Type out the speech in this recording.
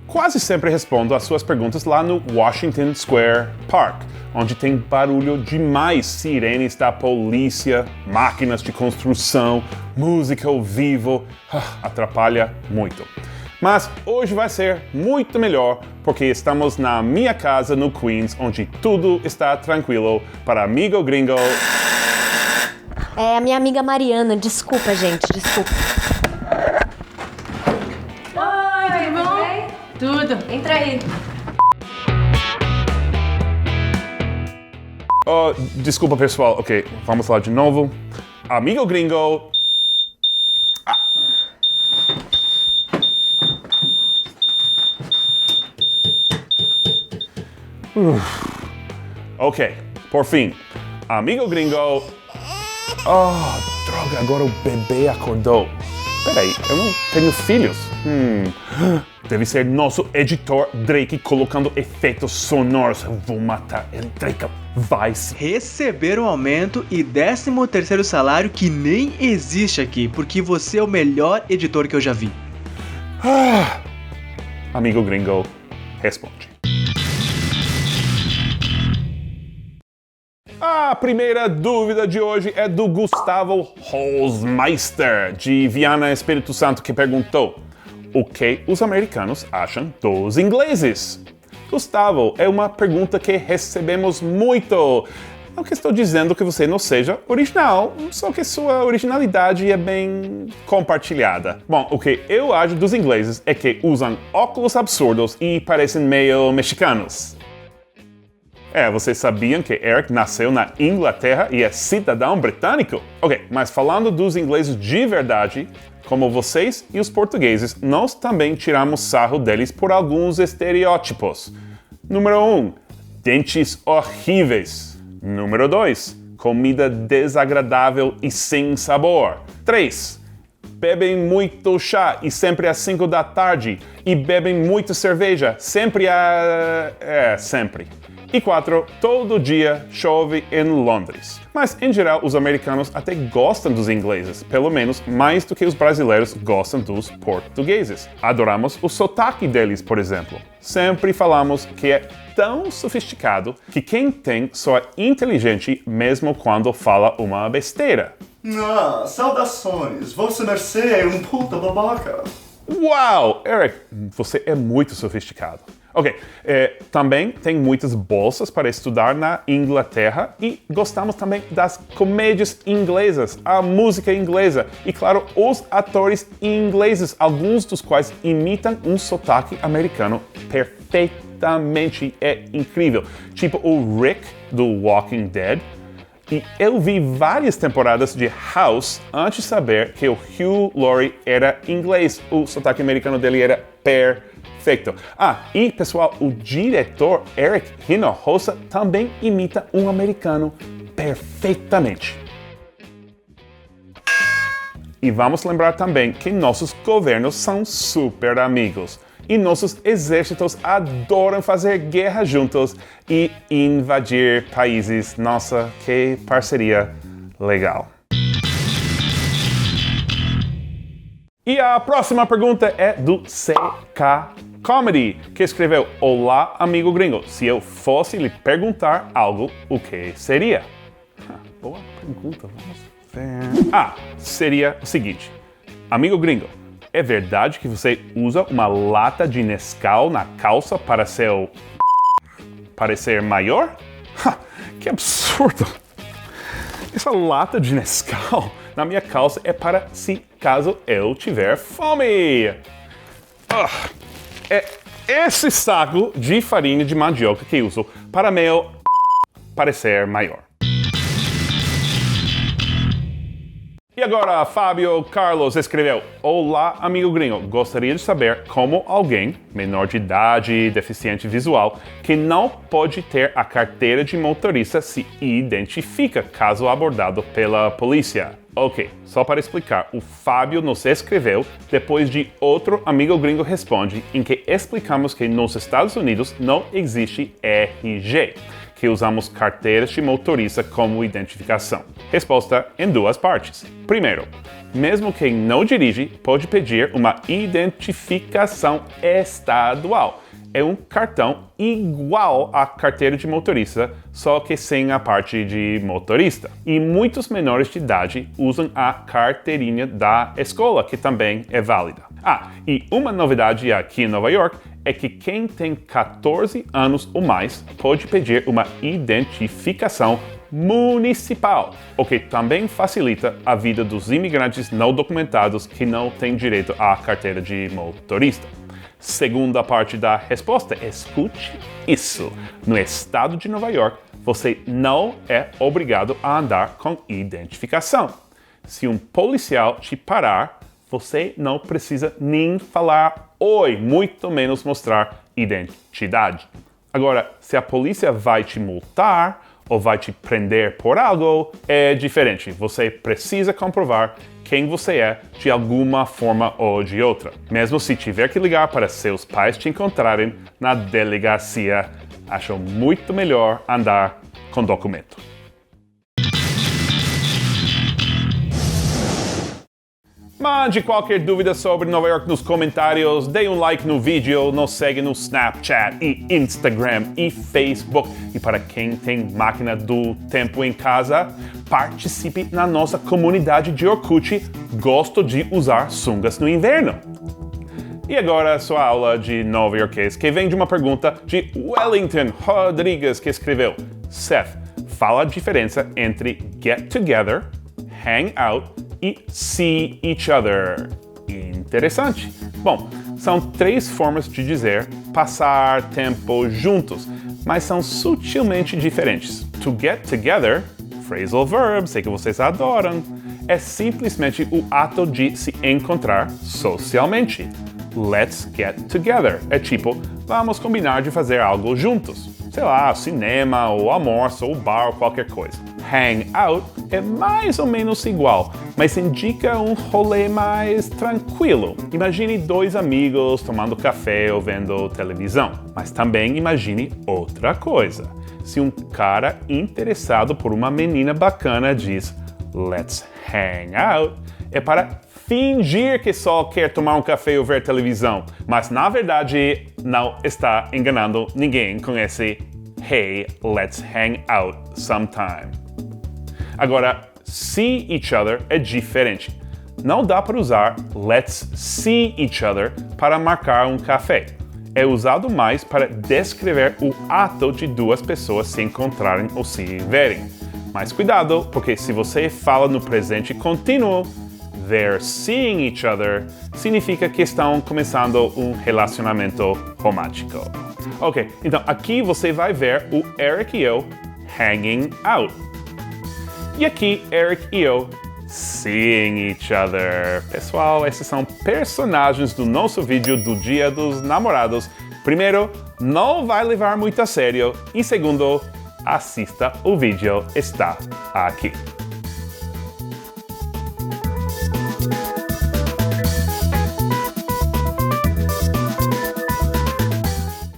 quase sempre respondo às suas perguntas lá no Washington Square Park, onde tem barulho demais, sirenes da polícia, máquinas de construção, música ao vivo, atrapalha muito. Mas hoje vai ser muito melhor porque estamos na minha casa no Queens, onde tudo está tranquilo para Amigo Gringo. É a minha amiga Mariana, desculpa, gente, desculpa. Oi, tudo bom? Tudo. Entra aí. Desculpa, pessoal. Ok, vamos lá de novo. Amigo Gringo. Ok, por fim. Amigo Gringo. Droga, agora o bebê acordou. Peraí, eu não tenho filhos. Deve ser nosso editor Drake colocando efeitos sonoros. Eu vou matar ele, Drake. Vai se receber um aumento e 13º salário que nem existe aqui, porque você é o melhor editor que eu já vi. Amigo Gringo, responde. A primeira dúvida de hoje é do Gustavo Holzmeister, de Viana, Espírito Santo, que perguntou: o que os americanos acham dos ingleses? Gustavo, é uma pergunta que recebemos muito. Não que estou dizendo que você não seja original, só que sua originalidade é bem compartilhada. Bom, o que eu acho dos ingleses é que usam óculos absurdos e parecem meio mexicanos. Vocês sabiam que Eric nasceu na Inglaterra e é cidadão britânico? Ok, mas falando dos ingleses de verdade, como vocês e os portugueses, nós também tiramos sarro deles por alguns estereótipos. Número 1, dentes horríveis. Número 2, comida desagradável e sem sabor. 3, bebem muito chá e sempre às 5 da tarde. E bebem muita cerveja, sempre sempre. E 4, todo dia chove em Londres. Mas, em geral, os americanos até gostam dos ingleses, pelo menos mais do que os brasileiros gostam dos portugueses. Adoramos o sotaque deles, por exemplo. Sempre falamos que é tão sofisticado que quem tem só é inteligente mesmo quando fala uma besteira. Saudações! Vossa Mercê é um puta babaca. Uau! Eric, você é muito sofisticado. Ok, também tem muitas bolsas para estudar na Inglaterra e gostamos também das comédias inglesas, a música inglesa e, claro, os atores ingleses, alguns dos quais imitam um sotaque americano perfeitamente. É incrível. Tipo o Rick do Walking Dead. E eu vi várias temporadas de House antes de saber que o Hugh Laurie era inglês. O sotaque americano dele era perfeito. E pessoal, o diretor Eric Hinojosa também imita um americano perfeitamente. E vamos lembrar também que nossos governos são super amigos. E nossos exércitos adoram fazer guerra juntos e invadir países. Nossa, que parceria legal. E a próxima pergunta é do CK Comedy, que escreveu: olá, amigo gringo. Se eu fosse lhe perguntar algo, o que seria? Boa pergunta, vamos ver. Seria o seguinte: amigo gringo, é verdade que você usa uma lata de Nescau na calça para seu parecer maior? Que absurdo! Essa lata de Nescau na minha calça é para se caso eu tiver fome. É esse saco de farinha de mandioca que uso para meu parecer maior. E agora, Fábio Carlos escreveu: olá, amigo gringo. Gostaria de saber como alguém, menor de idade, deficiente visual, que não pode ter a carteira de motorista se identifica caso abordado pela polícia. Ok, só para explicar, o Fábio nos escreveu depois de outro amigo gringo responde, em que explicamos que nos Estados Unidos não existe RG, que usamos carteiras de motorista como identificação. Resposta em duas partes. Primeiro, Mesmo quem não dirige pode pedir uma identificação estadual. É um cartão igual à carteira de motorista, só que sem a parte de motorista. E muitos menores de idade usam a carteirinha da escola, que também é válida. E uma novidade aqui em Nova York é que quem tem 14 anos ou mais pode pedir uma identificação municipal, o que também facilita a vida dos imigrantes não documentados que não têm direito à carteira de motorista. Segunda parte da resposta, escute isso. No estado de Nova York, você não é obrigado a andar com identificação. Se um policial te parar, você não precisa nem falar oi, muito menos mostrar identidade. Agora, se a polícia vai te multar ou vai te prender por algo, é diferente. Você precisa comprovar quem você é de alguma forma ou de outra. Mesmo se tiver que ligar para seus pais te encontrarem na delegacia, acho muito melhor andar com documento. Mande qualquer dúvida sobre Nova York nos comentários, dê um like no vídeo, nos segue no Snapchat e Instagram e Facebook. E para quem tem máquina do tempo em casa, participe na nossa comunidade de Orkut. Gosto de usar sungas no inverno. E agora sua aula de Nova Yorkês, que vem de uma pergunta de Wellington Rodrigues, que escreveu: Seth, fala a diferença entre get together, hang out e see each other. Interessante. Bom, são 3 formas de dizer passar tempo juntos, mas são sutilmente diferentes. To get together, phrasal verb, sei que vocês adoram, é simplesmente o ato de se encontrar socialmente. Let's get together. É tipo, vamos combinar de fazer algo juntos. Sei lá, cinema, ou almoço, ou bar, ou qualquer coisa. Hang out é mais ou menos igual, mas indica um rolê mais tranquilo. Imagine 2 amigos tomando café ou vendo televisão. Mas também imagine outra coisa. Se um cara interessado por uma menina bacana diz let's hang out, é para fingir que só quer tomar um café ou ver televisão, mas na verdade não está enganando ninguém com esse hey, let's hang out sometime. Agora, see each other é diferente. Não dá para usar let's see each other para marcar um café. É usado mais para descrever o ato de 2 pessoas se encontrarem ou se verem. Mas cuidado, porque se você fala no presente contínuo, they're seeing each other, significa que estão começando um relacionamento romântico. Ok, então aqui você vai ver o Eric e eu hanging out. E aqui, Eric e eu seeing each other. Pessoal, esses são personagens do nosso vídeo do Dia dos Namorados. Primeiro, não vai levar muito a sério. E segundo, assista o vídeo, está aqui.